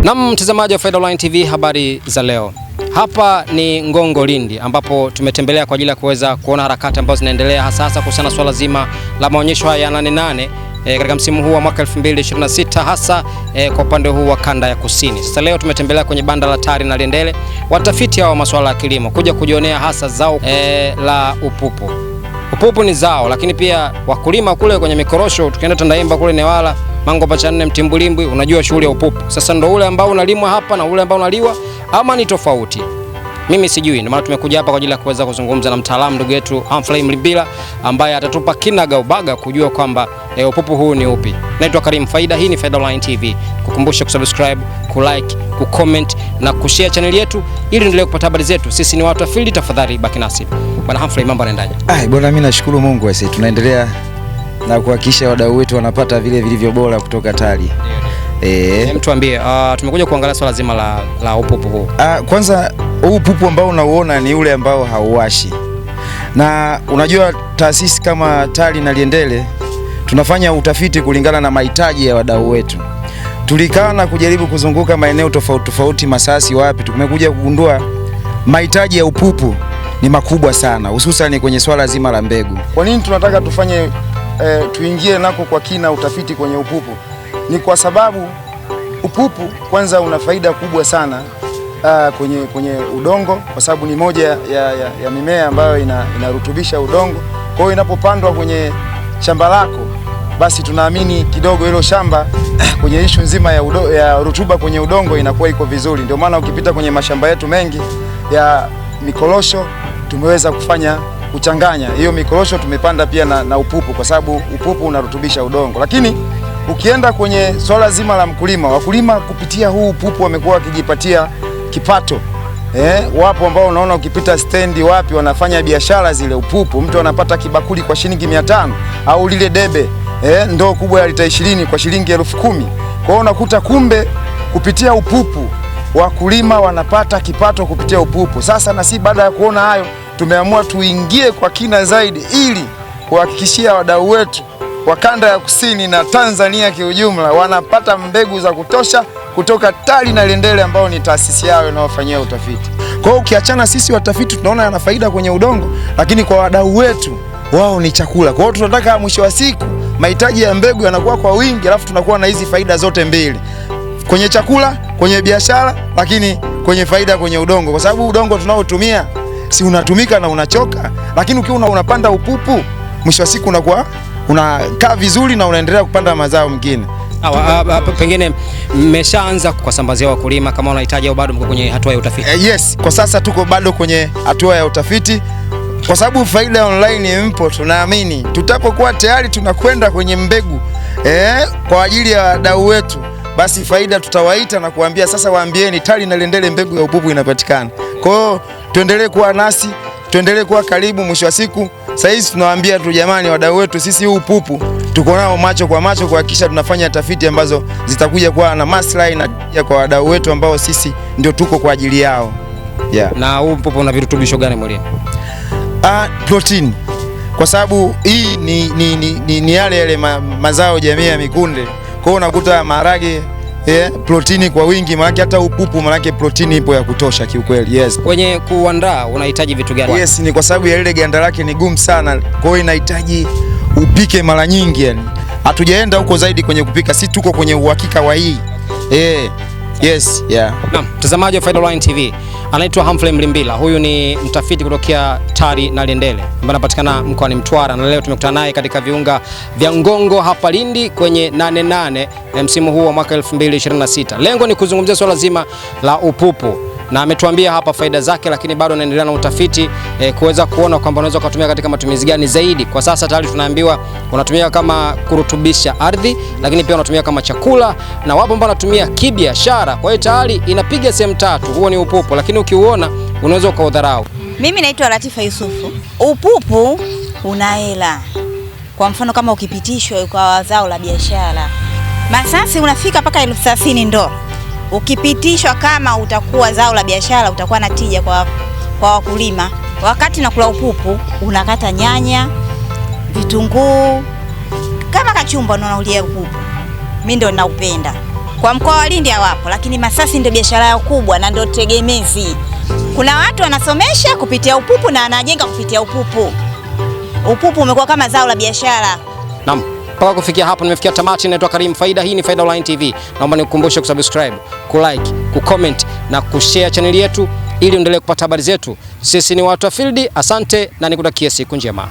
Na mtazamaji wa Faida Online TV, habari za leo. Hapa ni Ngongo Lindi ambapo tumetembelea kwa ajili ya kuweza kuona harakati ambazo zinaendelea hasa kuhusiana swala zima la maonyesho haya ya 88 katika msimu huu wa mwaka 2026 hasa kwa upande huu wa kanda ya kusini. Sasa leo tumetembelea kwenye banda la TARI Naliendele, watafiti hao masuala ya kilimo kuja kujionea hasa zao la upupu. Upupu ni zao, lakini pia wakulima kule kwenye mikorosho, tukienda Tandaimba kule Newala, Mangopa cha 4 Mtimbulimbwi, unajua shughuli ya upupu. Sasa ndo ule ambao unalimwa hapa na ule ambao unaliwa ama ni tofauti? Mimi sijui, ndio maana tumekuja hapa kwa ajili ya kuweza kuzungumza na mtaalamu ndugu yetu Humphrey Mlimbila ambaye atatupa kinaga ubaga kujua kwamba upupu huu ni upi. Naitwa Karim Faida, hii ni Faida Online TV. Kukumbusha kusubscribe, kulike, kucomment na kushare channel yetu ili endelee kupata habari zetu. Sisi ni watu wa field, tafadhali baki nasi. Bwana Humphrey, mambo yanaendaje? Bwana, mimi nashukuru Mungu sasa tunaendelea na kuhakikisha wadau wetu wanapata vile vilivyo bora kutoka TARI. Tuambie, tumekuja kuangalia swala zima la upupu huu. Kwanza huu upupu ambao unauona ni ule ambao hauwashi. Na unajua taasisi kama TARI Naliendele tunafanya utafiti kulingana na mahitaji ya wadau wetu. Tulikaa na kujaribu kuzunguka maeneo tofauti Masasi wapi, tumekuja kugundua mahitaji ya upupu ni makubwa sana, hususan kwenye swala zima la mbegu. Kwa nini tunataka tufanye tuingie nako kwa kina utafiti kwenye upupu? Ni kwa sababu upupu kwanza una faida kubwa sana kwenye udongo, kwa sababu ni moja ya mimea ambayo inarutubisha udongo. Kwa hiyo inapopandwa kwenye shamba lako, basi tunaamini kidogo hilo shamba kwenye ishu nzima ya rutuba kwenye udongo inakuwa iko vizuri. Ndio maana ukipita kwenye mashamba yetu mengi ya mikorosho tumeweza kufanya kuchanganya hiyo mikorosho, tumepanda pia na upupu, kwa sababu upupu unarutubisha udongo. Lakini ukienda kwenye swala zima la mkulima, wakulima kupitia huu upupu wamekuwa wakijipatia kipato. Wapo ambao unaona ukipita stendi wapi wanafanya biashara zile upupu, mtu anapata kibakuli kwa shilingi 500 au lile debe ndoo kubwa ya lita 20 kwa shilingi 10,000. Kwa hiyo unakuta kumbe kupitia upupu wakulima wanapata kipato kupitia upupu. Sasa na si baada ya kuona hayo tumeamua tuingie kwa kina zaidi ili kuhakikishia wadau wetu wa kanda ya kusini na Tanzania kiujumla wanapata mbegu za kutosha kutoka TARI Naliendele ambao ni taasisi yao inayofanyia utafiti. Kwa hiyo ukiachana sisi watafiti tunaona yana faida kwenye udongo, lakini kwa wadau wetu wao ni chakula. Kwa hiyo tunataka mwisho wa siku mahitaji ya mbegu yanakuwa kwa wingi, alafu tunakuwa na hizi faida zote mbili. Kwenye chakula, kwenye biashara, lakini kwenye faida kwenye udongo. Kwa sababu udongo tunaotumia si unatumika na unachoka, lakini ukiwa unapanda upupu mwisho wa siku unakaa vizuri na unaendelea kupanda mazao mengine. Pengine mmeshaanza kuwasambazia wakulima kama wanahitaji au bado mko kwenye hatua ya utafiti? Yes, kwa sasa tuko bado kwenye hatua ya utafiti. Kwa sababu Faida Online mpo, tunaamini tutapokuwa tayari tunakwenda kwenye mbegu kwa ajili ya wadau wetu, basi Faida tutawaita na kuambia sasa waambieni TARI Naliendele mbegu ya upupu inapatikana. Kwa hiyo tuendelee kuwa nasi, tuendelee kuwa karibu. Mwisho wa siku sasa hizi tunawaambia tu jamani, wadau wetu sisi huu upupu tuko nao macho kwa macho kuhakikisha tunafanya tafiti ambazo zitakuja kuwa na maslahi na kwa wadau wetu ambao sisi ndio tuko kwa ajili yao. Na huu upupu una virutubisho gani mwilini? Protein. Kwa sababu hii ni yale mazao jamii ya mikunde. Kwa hiyo unakuta maharage protini kwa wingi, maana hata upupu maana protini ipo ya kutosha kiukweli. Yes. Kwenye kuandaa unahitaji vitu gani? Yes, ni kwa sababu ya ile ganda lake ni gumu sana. Kwa hiyo inahitaji upike mara nyingi yani. Hatujaenda huko zaidi kwenye kupika, si tuko kwenye uhakika wa hii. Yes, yeah. Naam, mtazamaji wa Faida Online TV. Anaitwa Humphrey Mlimbila. Huyu ni mtafiti kutokea TARI Naliendele ambaye anapatikana mkoani Mtwara, na leo tumekutana naye katika viunga vya Ngongo hapa Lindi kwenye 88 msimu huu wa mwaka 2026. Lengo ni kuzungumzia swala zima la upupu, na ametuambia hapa faida zake, lakini bado anaendelea na utafiti kuweza kuona kwamba unaweza kutumia katika matumizi gani zaidi. Kwa sasa tayari tunaambiwa unatumia kama kurutubisha ardhi, lakini pia unatumia kama chakula, na wapo ambao wanatumia kibiashara. Kwa hiyo tayari inapiga sehemu tatu. Huo ni upupu, lakini ukiuona unaweza ukaudharau. Mimi naitwa Latifa Yusufu. Upupu una hela. Kwa mfano kama ukipitishwa kwa zao la biashara, Masasi unafika mpaka 30,000 ndoo. Ukipitishwa kama utakuwa zao la biashara utakuwa na tija kwa wakulima. Wakati nakula upupu unakata nyanya, vitunguu, kama kachumba unaulia upupu. Mimi ndio ninaupenda. Kwa mkoa wa Lindi hawapo, lakini Masasi ndio biashara yao kubwa na ndio tegemezi. Kuna watu wanasomesha kupitia upupu na anajenga kupitia upupu. Upupu umekuwa kama zao la biashara. Naam. Mpaka kufikia hapo nimefikia tamati. Naitwa Karim Faida, hii ni Faida Online TV. Naomba nikukumbushe kusubscribe, kulike, kucomment na kushare channel yetu ili uendelee kupata habari zetu. Sisi ni watu wa field. Asante na nikutakie siku njema.